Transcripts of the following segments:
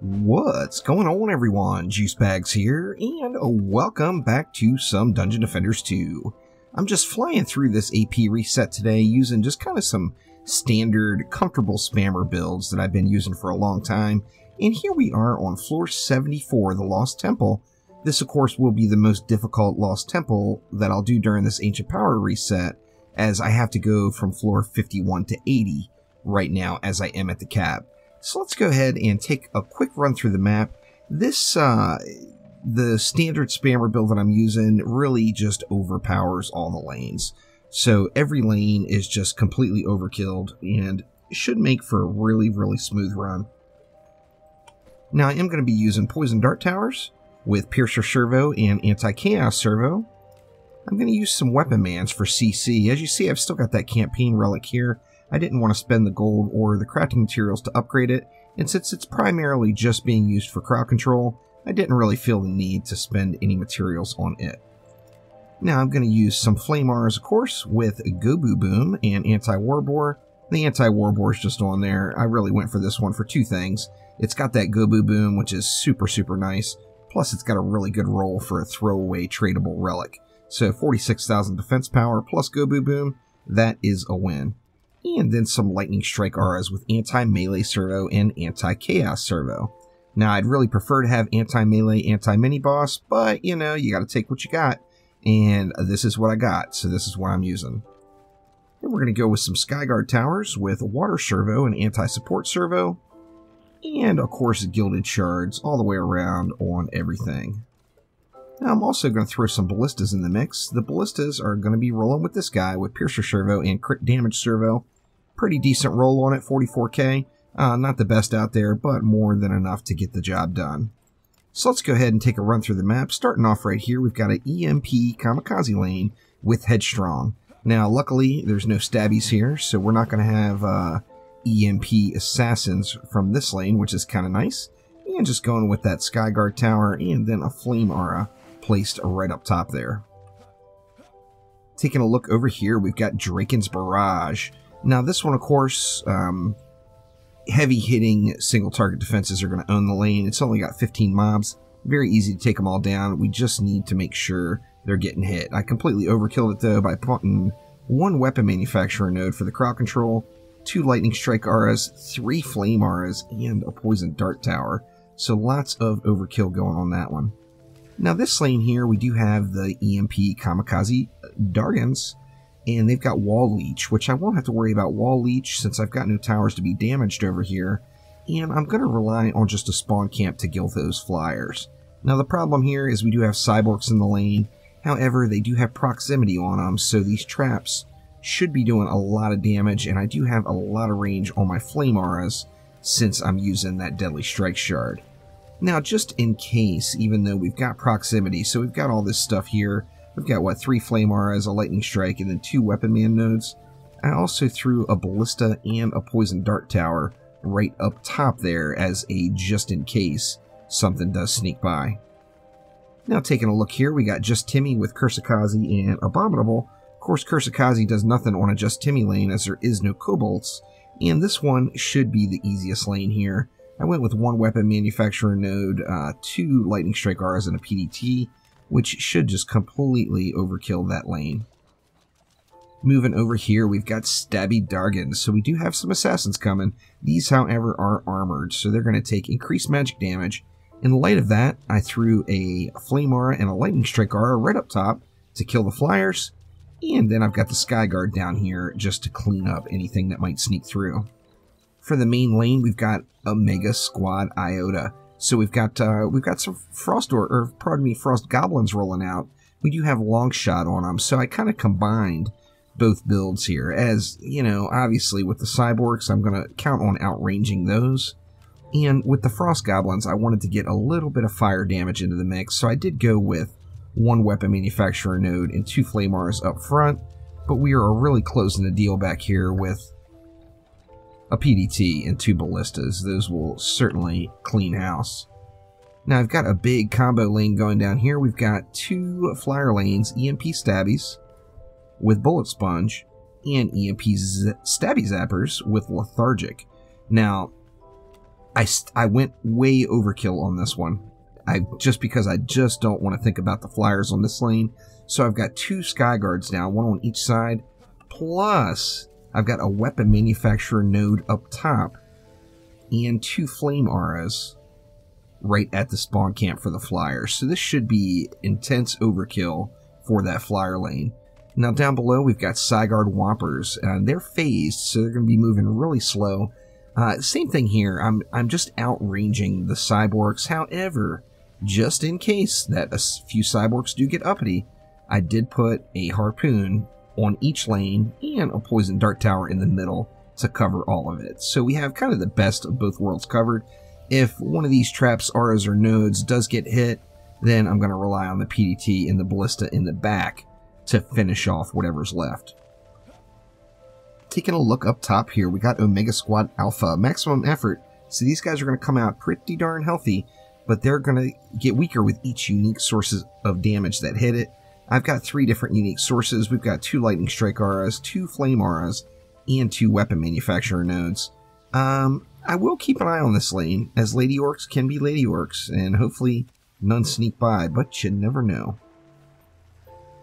What's going on, everyone? Juicebags here, and welcome back to some Dungeon Defenders 2. I'm just flying through this AP reset today using just kind of some standard, comfortable spammer builds that I've been using for a long time. And here we are on floor 74, the Lost Temple. This, of course, will be the most difficult Lost Temple that I'll do during this Ancient Power reset, as I have to go from floor 51 to 80 right now as I am at the cap. So let's go ahead and take a quick run through the map. This, the standard spammer build that I'm using really just overpowers all the lanes. So every lane is just completely overkilled and should make for a really, really smooth run. Now I am going to be using Poison Dart Towers with Piercer Servo and Anti-Chaos Servo. I'm going to use some Weapon Mans for CC. As you see, I've still got that Campaign Relic here. I didn't want to spend the gold or the crafting materials to upgrade it, and since it's primarily just being used for crowd control, I didn't really feel the need to spend any materials on it. Now I'm going to use some Flame Auras, of course, with Go Boo Boom and Anti-Warbore. The Anti-Warbore is just on there. I really went for this one for two things. It's got that Go Boo Boom, which is super, super nice, plus it's got a really good roll for a throwaway tradable relic. So 46,000 defense power plus Go Boo Boom, that is a win. And then some Lightning Strike Auras with Anti-Melee Servo and Anti-Chaos Servo. Now, I'd really prefer to have Anti-Melee, Anti-Mini-Boss, but, you know, you gotta take what you got. And this is what I got, so this is what I'm using. Then we're gonna go with some Skyguard Towers with Water Servo and Anti-Support Servo. And, of course, Gilded Shards all the way around on everything. Now, I'm also going to throw some Ballistas in the mix. The Ballistas are going to be rolling with this guy with Piercer Servo and Crit Damage Servo. Pretty decent roll on it, 44k. Not the best out there, but more than enough to get the job done. So let's go ahead and take a run through the map. Starting off right here, we've got an EMP Kamikaze lane with Headstrong. Now, luckily, there's no stabbies here, so we're not going to have EMP Assassins from this lane, which is kind of nice. And just going with that Skyguard Tower and then a Flame Aura placed right up top there. Taking a look over here, we've got Draken's Barrage. Now this one, of course, heavy hitting single target defenses are going to own the lane. It's only got 15 mobs. Very easy to take them all down. We just need to make sure they're getting hit. I completely overkilled it though by putting one weapon manufacturer node for the crowd control, 2 Lightning Strike Auras, 3 Flame Auras, and a Poison Dart Tower. So lots of overkill going on that one. Now this lane here, we do have the EMP Kamikaze Dargans, and they've got Wall Leech, which I won't have to worry about Wall Leech since I've got no towers to be damaged over here, and I'm going to rely on just a spawn camp to kill those flyers. Now the problem here is we do have Cyborgs in the lane, however they do have proximity on them, so these traps should be doing a lot of damage, and I do have a lot of range on my Flame Auras since I'm using that Deadly Strike Shard. Now just in case, even though we've got proximity, so we've got all this stuff here, we've got, what, 3 Flame Auras, a Lightning Strike, and then 2 Weapon Man nodes. I also threw a Ballista and a Poison Dart Tower right up top there as a just in case something does sneak by. Now taking a look here, we got Just Timmy with Kursakazi and Abominable. Of course, Kursakazi does nothing on a Just Timmy lane as there is no Kobolds, and this one should be the easiest lane here. I went with 1 weapon manufacturer node, 2 Lightning Strike Auras, and a PDT, which should just completely overkill that lane. Moving over here, we've got Stabby Dargans, so we do have some assassins coming. These, however, are armored, so they're going to take increased magic damage. In light of that, I threw a Flame Aura and a Lightning Strike Aura right up top to kill the flyers, and then I've got the Skyguard down here just to clean up anything that might sneak through. For the main lane, we've got a Mega Squad Iota. So we've got some Frost Goblins rolling out. We do have Longshot on them, so I kind of combined both builds here. As, you know, obviously with the Cyborgs, I'm going to count on outranging those. And with the Frost Goblins, I wanted to get a little bit of fire damage into the mix, so I did go with 1 weapon manufacturer node and 2 Flame Auras up front. But we are really closing the deal back here with a PDT and 2 Ballistas. Those will certainly clean house. Now I've got a big combo lane going down here. We've got 2 flyer lanes, EMP Stabbies with Bullet Sponge, and EMP Stabby Zappers with Lethargic. Now, I went way overkill on this one. Just because I just don't want to think about the flyers on this lane. So I've got 2 sky guards now, 1 on each side. Plus, I've got a weapon manufacturer node up top. And 2 flame auras right at the spawn camp for the flyers. So this should be intense overkill for that flyer lane. Now down below we've got Psyguard Whoppers. They're phased, so they're going to be moving really slow. Same thing here. I'm just outranging the cyborgs. However, just in case that a few cyborgs do get uppity, I did put a harpoon on each lane and a poison dart tower in the middle to cover all of it. So we have kind of the best of both worlds covered. If one of these traps, auras, or nodes does get hit, then I'm going to rely on the PDT and the ballista in the back to finish off whatever's left. Taking a look up top here, we got Omega Squad Alpha, maximum effort. So these guys are going to come out pretty darn healthy, but they're going to get weaker with each unique sources of damage that hit it. I've got 3 different unique sources. We've got 2 lightning strike auras, 2 flame auras, and 2 weapon manufacturer nodes. I will keep an eye on this lane, as Lady Orcs can be Lady Orcs, and hopefully none sneak by, but you never know.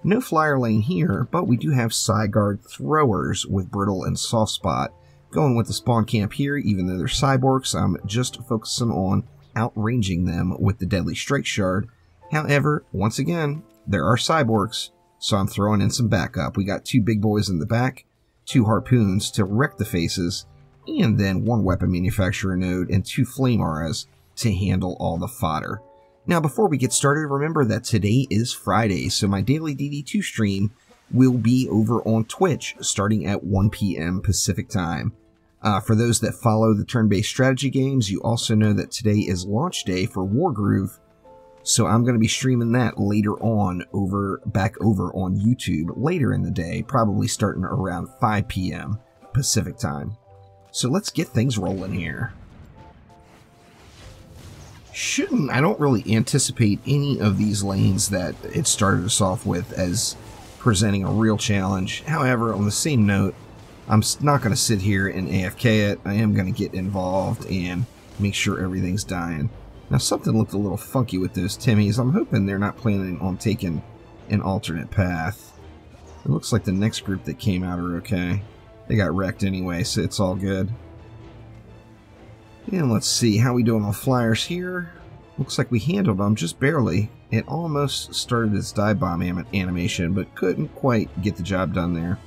No flyer lane here, but we do have Psyguard Throwers with Brittle and Soft Spot. Going with the spawn camp here, even though they're cyborgs, I'm just focusing on outranging them with the Deadly Strike Shard. However, once again, there are cyborgs, so I'm throwing in some backup. We got 2 big boys in the back, 2 harpoons to wreck the faces, and then 1 weapon manufacturer node and 2 flame auras to handle all the fodder. Now, before we get started, remember that today is Friday, so my daily DD2 stream will be over on Twitch starting at 1 p.m. Pacific time. For those that follow the turn-based strategy games, you also know that today is launch day for Wargroove, so I'm going to be streaming that later on back over on YouTube later in the day, probably starting around 5 p.m. Pacific time. So let's get things rolling here. I don't really anticipate any of these lanes that it started us off with as presenting a real challenge. However, on the same note, I'm not going to sit here and AFK it. I am going to get involved and make sure everything's dying. Now, something looked a little funky with those Timmies. I'm hoping they're not planning on taking an alternate path. It looks like the next group that came out are okay. They got wrecked anyway, so it's all good. And let's see how we doing on flyers here. Looks like we handled them just barely. It almost started its dive bomb animation, but couldn't quite get the job done there.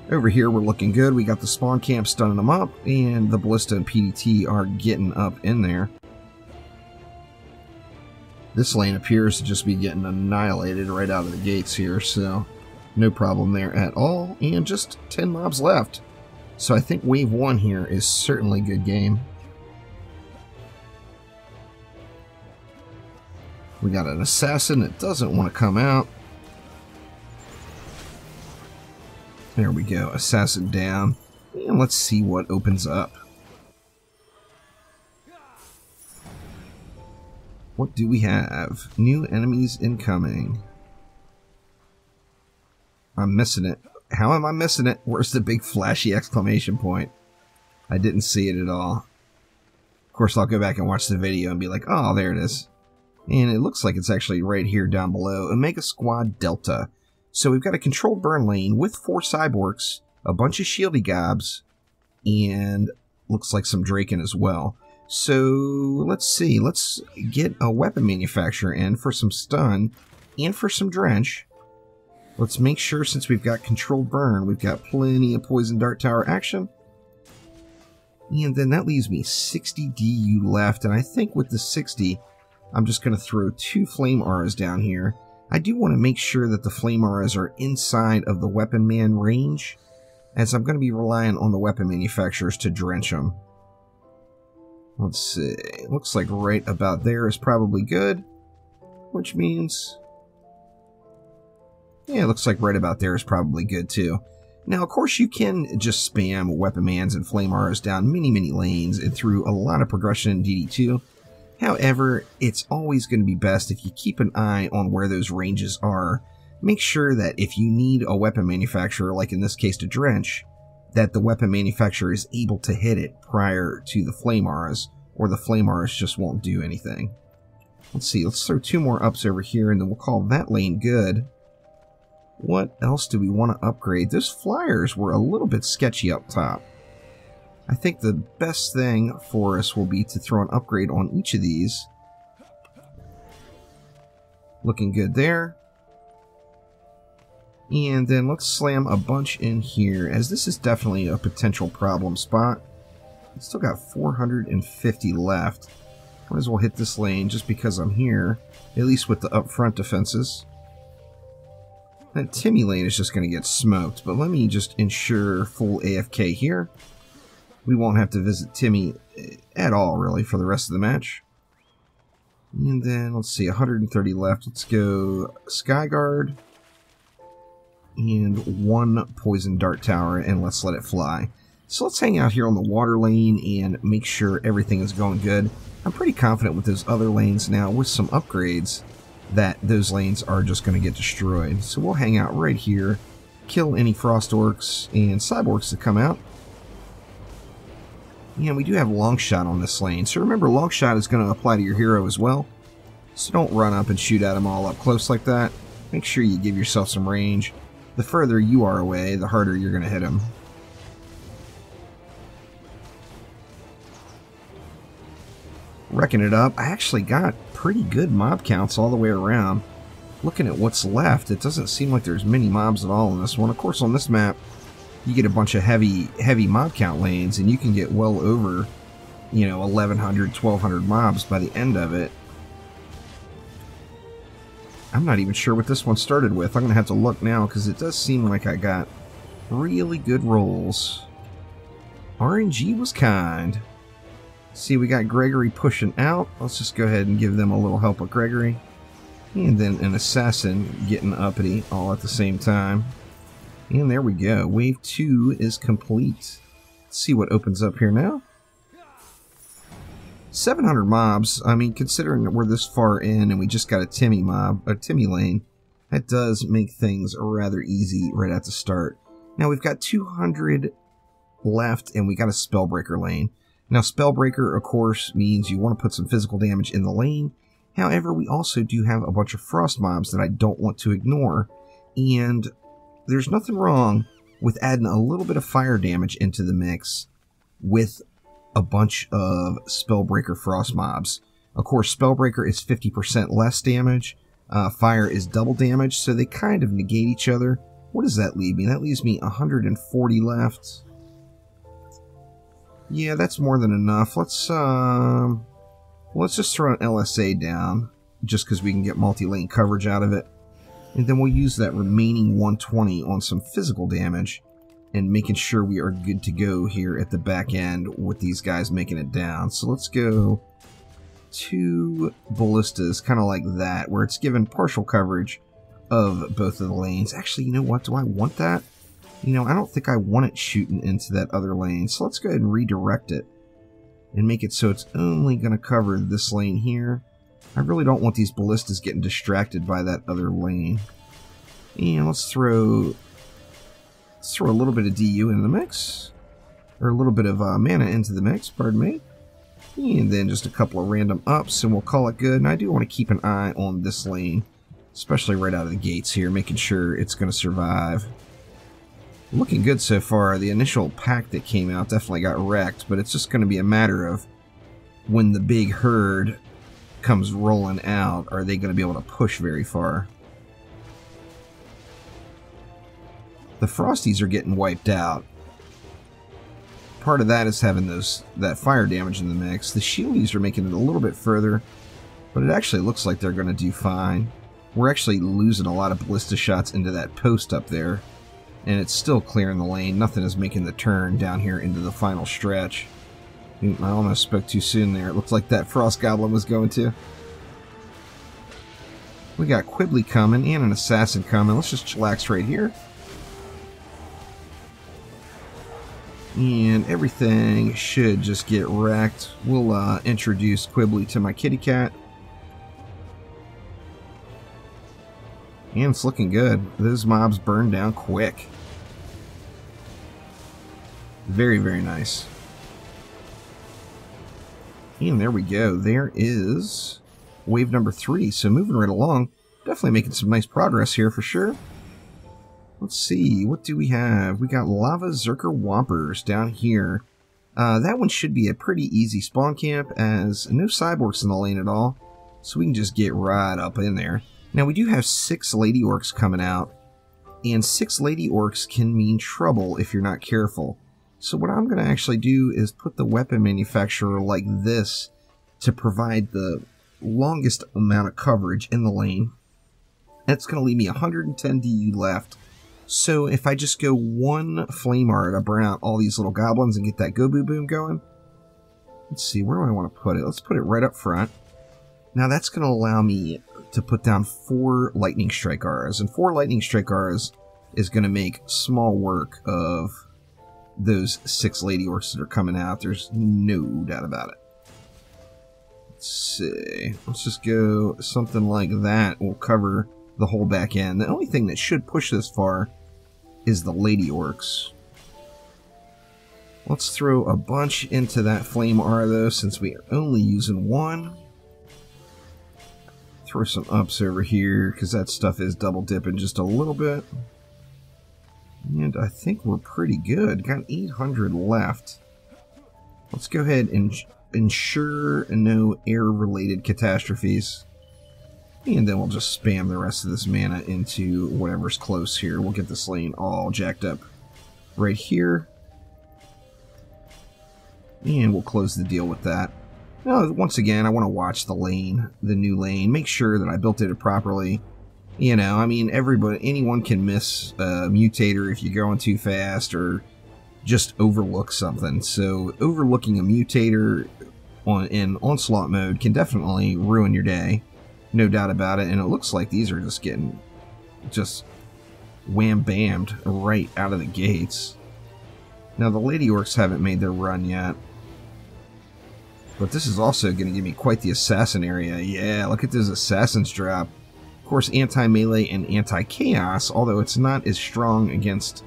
Over here we're looking good. We got the spawn camp stunning them up, and the ballista and PDT are getting up in there. This lane appears to just be getting annihilated right out of the gates here, so no problem there at all. And just 10 mobs left. So I think wave 1 here is certainly a good game. We got an assassin that doesn't want to come out. There we go, assassin down. And let's see what opens up. What do we have? New enemies incoming. I'm missing it. How am I missing it? Where's the big flashy exclamation point? I didn't see it at all. Of course, I'll go back and watch the video and be like, oh, there it is. And it looks like it's actually right here down below. Omega Squad Delta. So we've got a controlled burn lane with 4 cyborgs, a bunch of shieldy gobs, and looks like some Draken as well. So let's see. Let's get a weapon manufacturer in for some stun and for some drench. Let's make sure, since we've got controlled burn, we've got plenty of poison dart tower action. And then that leaves me 60 DU left, and I think with the 60, I'm just going to throw 2 flame auras down here. I do want to make sure that the flame auras are inside of the weapon man range, as I'm going to be relying on the weapon manufacturers to drench them. Let's see. Looks like right about there is probably good, which means... yeah, it looks like right about there is probably good too. Now, of course, you can just spam weapon mans and flame auras down many lanes and through a lot of progression in DD2. However, it's always going to be best if you keep an eye on where those ranges are. Make sure that if you need a weapon manufacturer, like in this case to drench, that the weapon manufacturer is able to hit it prior to the flame auras, or the flame auras just won't do anything. Let's see, let's throw 2 more ups over here, and then we'll call that lane good. What else do we want to upgrade? Those flyers were a little bit sketchy up top. I think the best thing for us will be to throw an upgrade on each of these. Looking good there. And then let's slam a bunch in here, as this is definitely a potential problem spot. We've still got 450 left. Might as well hit this lane just because I'm here, at least with the upfront defenses. That Timmy lane is just going to get smoked, but let me just ensure full AFK here. We won't have to visit Timmy at all, really, for the rest of the match. And then, let's see, 130 left. Let's go Skyguard. And 1 Poison Dart Tower, and let's let it fly. So let's hang out here on the water lane and make sure everything is going good. I'm pretty confident with those other lanes now, with some upgrades, that those lanes are just going to get destroyed. So we'll hang out right here, kill any Frost Orcs and Cyborgs that come out. And we do have Longshot on this lane, so remember Longshot is going to apply to your hero as well. So don't run up and shoot at them all up close like that. Make sure you give yourself some range. The further you are away, the harder you're going to hit them. Wrecking it up. I actually got pretty good mob counts all the way around. Looking at what's left, it doesn't seem like there's many mobs at all in this one. Of course, on this map, you get a bunch of heavy mob count lanes, and you can get well over, 1,100, 1,200 mobs by the end of it. I'm not even sure what this one started with. I'm going to have to look now, because it does seem like I got really good rolls. RNG was kind. See, we got Gregory pushing out. Let's just go ahead and give them a little help with Gregory. And then an assassin getting uppity all at the same time. And there we go. Wave 2 is complete. Let's see what opens up here now. 700 mobs. I mean, considering that we're this far in and we just got a Timmy lane, that does make things rather easy right at the start. Now we've got 200 left and we got a Spellbreaker lane. Now Spellbreaker, of course, means you want to put some physical damage in the lane. However, we also do have a bunch of frost mobs that I don't want to ignore. And there's nothing wrong with adding a little bit of fire damage into the mix with a bunch of Spellbreaker frost mobs. Of course, Spellbreaker is 50% less damage. Fire is double damage, so they kind of negate each other. What does that leave me? That leaves me 140 left. Yeah, that's more than enough. Let's just throw an LSA down, just because we can get multi-lane coverage out of it. And then we'll use that remaining 120 on some physical damage, and making sure we are good to go here at the back end with these guys making it down. So let's go 2 ballistas, kind of like that, where it's given partial coverage of both of the lanes. Actually, you know what? Do I want that? I don't think I want it shooting into that other lane. So let's go ahead and redirect it and make it so it's only going to cover this lane here. I really don't want these ballistas getting distracted by that other lane. And let's throw a little bit of DU into the mix. Or a little bit of mana into the mix, pardon me. And then just a couple of random ups, and we'll call it good. And I do want to keep an eye on this lane, especially right out of the gates here, making sure it's going to survive. Looking good so far. The initial pack that came out definitely got wrecked, but it's just going to be a matter of when the big herd comes rolling out, are they going to be able to push very far? The Frosties are getting wiped out. Part of that is having that fire damage in the mix. The Shieldies are making it a little bit further, but it actually looks like they're going to do fine. We're actually losing a lot of ballista shots into that post up there, and it's still clearing the lane. Nothing is making the turn down here into the final stretch. I almost spoke too soon there. It looked like that Frost Goblin was going to. We got Quibbly coming and an Assassin coming. Let's just chillax right here. And everything should just get wrecked. We'll introduce Quibbly to my kitty cat. And it's looking good. Those mobs burn down quick. Very, very nice. And there we go. There is wave number 3. So moving right along. Definitely making some nice progress here for sure. Let's see. What do we have? We got Lava Zerker Whompers down here. That one should be a pretty easy spawn camp, as no cyborgs in the lane at all. So we can just get right up in there. Now we do have 6 Lady Orcs coming out. And 6 Lady Orcs can mean trouble if you're not careful. So what I'm going to actually do is put the weapon manufacturer like this to provide the longest amount of coverage in the lane. That's going to leave me 110 DU left. So if I just go 1 flame art to burn out all these little goblins and get that go boo boom going. Let's see, where do I want to put it? Let's put it right up front. Now that's going to allow me to put down 4 lightning strike auras. And 4 lightning strike auras is going to make small work of those 6 Lady Orcs that are coming out. There's no doubt about it. Let's see. Let's just go something like that. We'll cover the whole back end. The only thing that should push this far is the Lady Orcs. Let's throw a bunch into that flame aura though, since we are only using 1. Throw some ups over here, because that stuff is double dipping just a little bit. And I think we're pretty good. Got 800 left. Let's go ahead and ensure no air-related catastrophes. And then we'll just spam the rest of this mana into whatever's close here. We'll get this lane all jacked up right here. And we'll close the deal with that. Now, once again, I want to watch the lane, the new lane. Make sure that I built it properly. You know, I mean, anyone can miss a mutator if you're going too fast or just overlook something. So overlooking a mutator in onslaught mode can definitely ruin your day. No doubt about it. And it looks like these are just getting wham-bammed right out of the gates. Now, the Lady Orcs haven't made their run yet. But this is also going to give me quite the assassin area. Yeah, look at this assassins drop. Of course, anti-melee and anti-chaos, although it's not as strong against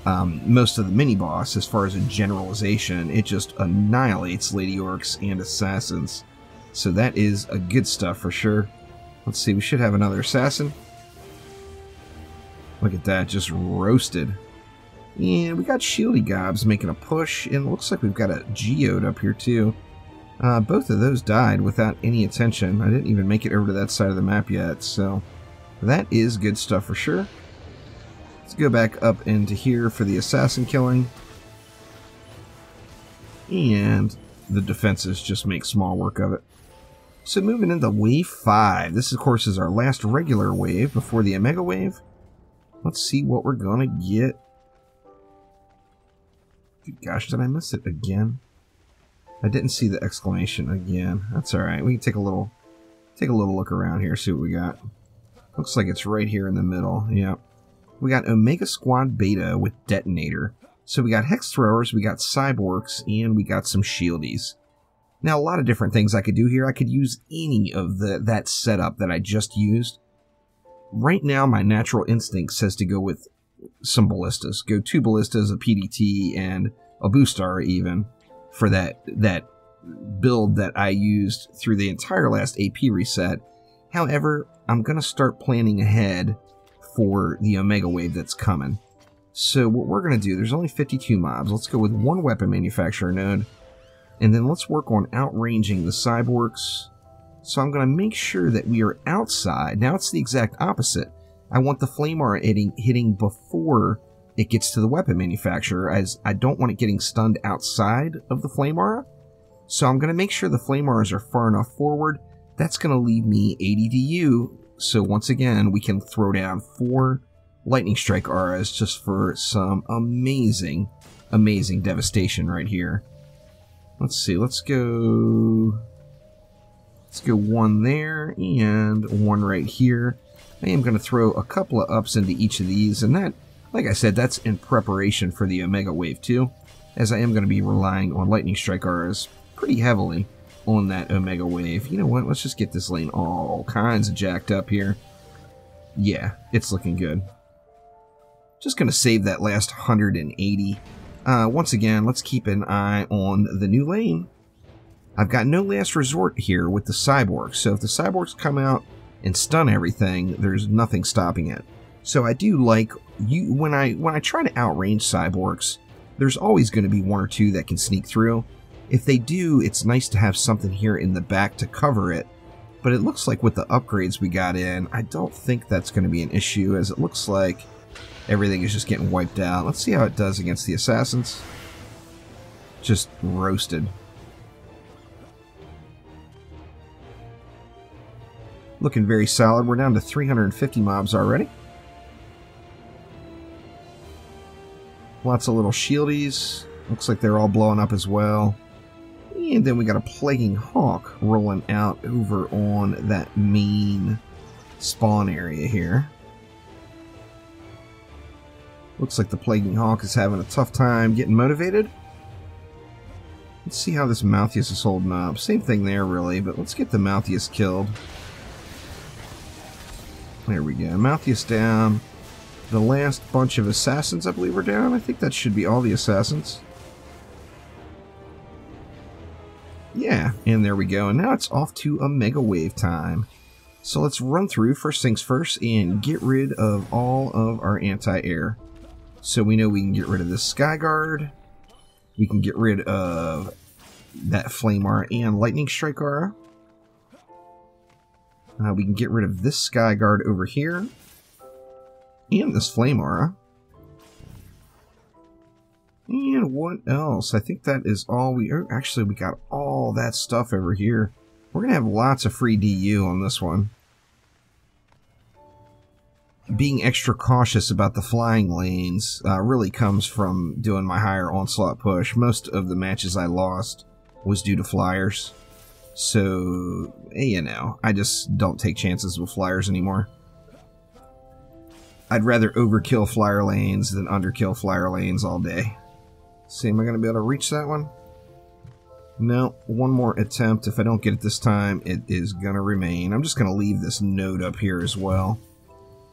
most of the mini-boss as far as a generalization. It just annihilates Lady Orcs and assassins. So that is a good stuff for sure. Let's see, we should have another assassin. Look at that, just roasted. And we got Shieldy Gobs making a push, and it looks like we've got a Geode up here too. Both of those died without any attention. I didn't even make it over to that side of the map yet, so that is good stuff for sure. Let's go back up into here for the assassin killing. And the defenses just make small work of it. So moving into wave 5. This, of course, is our last regular wave before the Omega wave. Let's see what we're going to get. Gosh, did I miss it again? I didn't see the exclamation again. That's alright. We can take a little look around here, see what we got. Looks like it's right here in the middle. Yep. We got Omega Squad Beta with Detonator. So we got Hex Throwers, we got Cyborgs, and we got some Shieldies. Now, a lot of different things I could do here. I could use any of that setup that I just used. Right now, my natural instinct says to go with some ballistas. Go 2 ballistas, a PDT, and a Boostar even, for that build that I used through the entire last AP reset. However, I'm going to start planning ahead for the Omega wave that's coming. So what we're going to do, there's only 52 mobs. Let's go with 1 weapon manufacturer node. And then let's work on outranging the Cyborgs. So I'm going to make sure that we are outside. Now it's the exact opposite. I want the Flame Aura hitting before it gets to the weapon manufacturer, as I don't want it getting stunned outside of the Flame Aura. So I'm going to make sure the Flame Auras are far enough forward. That's going to leave me 80 DU. So once again, we can throw down 4 Lightning Strike Auras just for some amazing, amazing devastation right here. Let's see, let's go 1 there and 1 right here. I am going to throw a couple of ups into each of these, and that, like I said, that's in preparation for the Omega Wave too, as I am going to be relying on Lightning Strike Auras pretty heavily on that Omega Wave. You know what, let's just get this lane all kinds of jacked up here. Yeah, it's looking good. Just going to save that last 180 Once again, let's keep an eye on the new lane. I've got no last resort here with the cyborgs, so if the cyborgs come out and stun everything, there's nothing stopping it. So I do like when I try to outrange cyborgs, there's always going to be one or two that can sneak through. If they do, it's nice to have something here in the back to cover it. But it looks like with the upgrades we got in, I don't think that's going to be an issue, as it looks like everything is just getting wiped out. Let's see how it does against the assassins. Just roasted. Looking very solid. We're down to 350 mobs already. Lots of little shieldies. Looks like they're all blowing up as well. And then we got a Plaguing Hawk rolling out over on that main spawn area here. Looks like the Plaguing Hawk is having a tough time getting motivated. Let's see how this Malthius is holding up. Same thing there, really, but let's get the Malthius killed. There we go. Malthius down. The last bunch of assassins, I believe, are down. I think that should be all the assassins. Yeah, and there we go. And now it's off to a Mega Wave time. So let's run through, first things first, and get rid of all of our anti-air. So we know we can get rid of this Sky Guard. We can get rid of that Flame Aura and Lightning Strike Aura. We can get rid of this Sky Guard over here. And this Flame Aura. And what else? I think that is all we... Actually, we got all that stuff over here. We're going to have lots of free DU on this one. Being extra cautious about the flying lanes really comes from doing my higher onslaught push. Most of the matches I lost was due to flyers. So, you know, I just don't take chances with flyers anymore. I'd rather overkill flyer lanes than underkill flyer lanes all day. See, am I going to be able to reach that one? No, one more attempt. If I don't get it this time, it is going to remain. I'm just going to leave this node up here as well.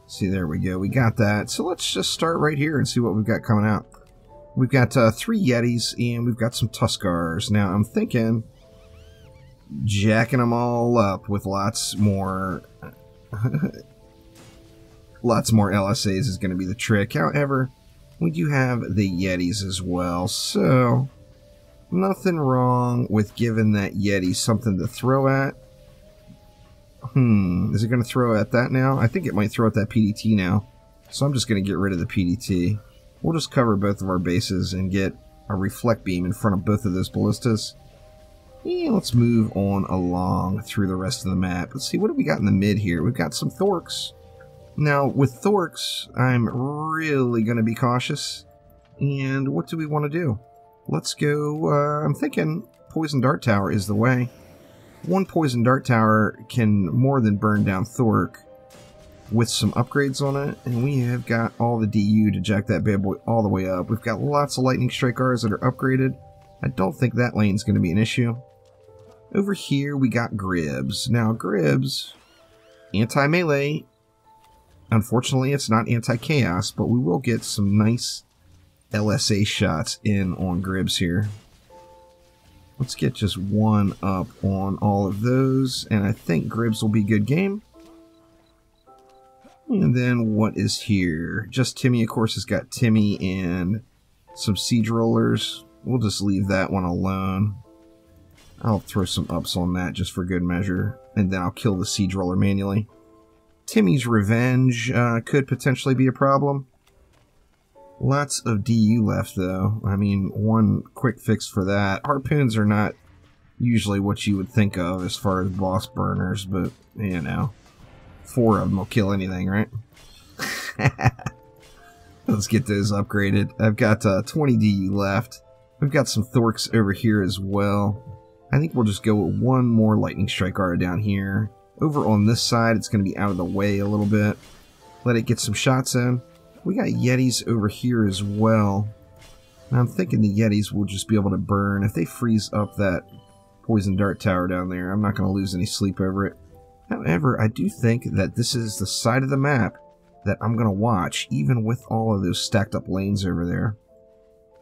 See, there we go. We got that. So let's just start right here and see what we've got coming out. We've got 3 Yetis, and we've got some Tuskars. Now, I'm thinking jacking them all up with lots more... lots more LSAs is going to be the trick. However, we do have the Yetis as well, so nothing wrong with giving that Yeti something to throw at. Is it going to throw at that now? I think it might throw at that PDT now, so I'm just going to get rid of the PDT. We'll just cover both of our bases and get a Reflect Beam in front of both of those ballistas. And let's move on along through the rest of the map. Let's see, what do we got in the mid here? We've got some Thorks. Now, with Thorks, I'm really going to be cautious. And what do we want to do? Let's go, I'm thinking Poison Dart Tower is the way. One Poison Dart Tower can more than burn down Thork with some upgrades on it. And we have got all the DU to jack that bad boy all the way up. We've got lots of Lightning Strike Rs that are upgraded. I don't think that lane's going to be an issue. Over here, we got Gribs. Now, Gribs, anti-melee. Unfortunately, it's not anti-chaos, but we will get some nice LSA shots in on Gribs here. Let's get just one up on all of those, and I think Gribs will be good game. And then what is here? Just Timmy, of course, has got Timmy and some Siege Rollers. We'll just leave that one alone. I'll throw some ups on that just for good measure, and then I'll kill the Siege Roller manually. Timmy's Revenge could potentially be a problem. Lots of DU left, though. I mean, one quick fix for that. Harpoons are not usually what you would think of as far as boss burners, but, you know, 4 of them will kill anything, right? Let's get those upgraded. I've got 20 DU left. We've got some Thorks over here as well. I think we'll just go with one more Lightning Strike Aura down here. Over on this side, it's going to be out of the way a little bit. Let it get some shots in. We got Yetis over here as well. Now I'm thinking the Yetis will just be able to burn. If they freeze up that Poison Dart Tower down there, I'm not going to lose any sleep over it. However, I do think that this is the side of the map that I'm going to watch, even with all of those stacked up lanes over there.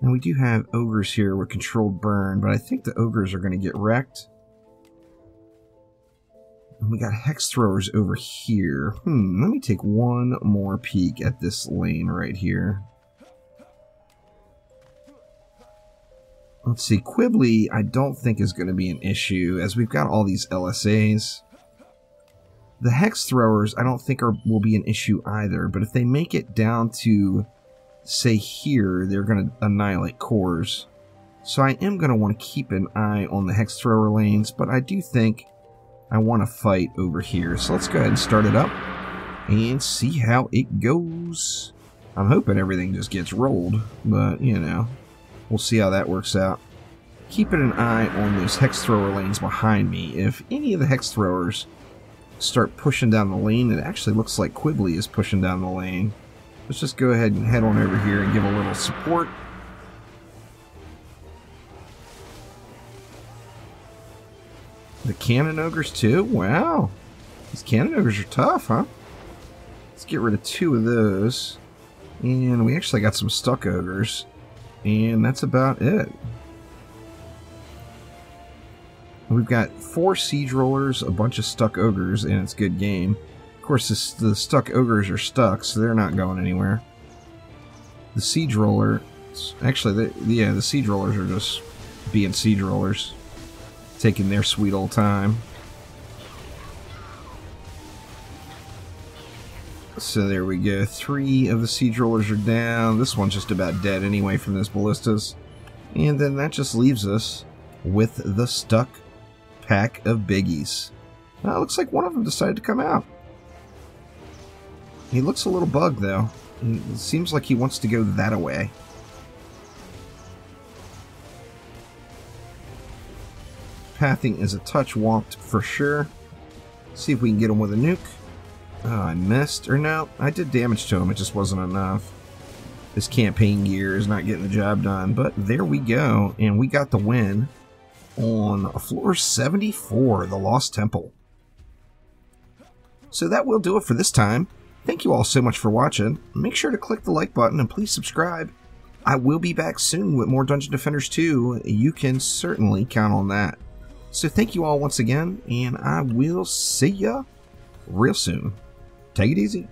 And we do have ogres here with controlled burn, but I think the ogres are going to get wrecked. And we got hex throwers over here. Let me take one more peek at this lane right here. Let's see, Quibbly I don't think is going to be an issue, as we've got all these LSAs. The hex throwers I don't think will be an issue either, but if they make it down to, say here, they're going to annihilate cores. So I am going to want to keep an eye on the hex thrower lanes, but I do think I want to fight over here. So let's go ahead and start it up and see how it goes. I'm hoping everything just gets rolled, but you know, we'll see how that works out. Keeping an eye on those hex thrower lanes behind me. If any of the hex throwers start pushing down the lane, it actually looks like Quibbly is pushing down the lane. Let's just go ahead and head on over here and give a little support. The cannon ogres too? Wow. These cannon ogres are tough, huh? Let's get rid of 2 of those. And we actually got some stuck ogres. And that's about it. We've got 4 siege rollers, a bunch of stuck ogres, and it's good game. Of course, the stuck ogres are stuck, so they're not going anywhere. The siege roller... Actually, the siege rollers are just being siege rollers. Taking their sweet old time. So there we go. 3 of the siege rollers are down. This one's just about dead anyway from those ballistas. And then that just leaves us with the stuck pack of biggies. It looks like one of them decided to come out. He looks a little bugged though. It seems like he wants to go that way. Pathing is a touch whomped for sure. See if we can get him with a nuke. Oh, I missed. Or no, I did damage to him. It just wasn't enough. This campaign gear is not getting the job done. But there we go. And we got the win on floor 74, the Lost Temple. So that will do it for this time. Thank you all so much for watching. Make sure to click the like button and please subscribe. I will be back soon with more Dungeon Defenders 2. You can certainly count on that. So thank you all once again, and I will see ya real soon. Take it easy.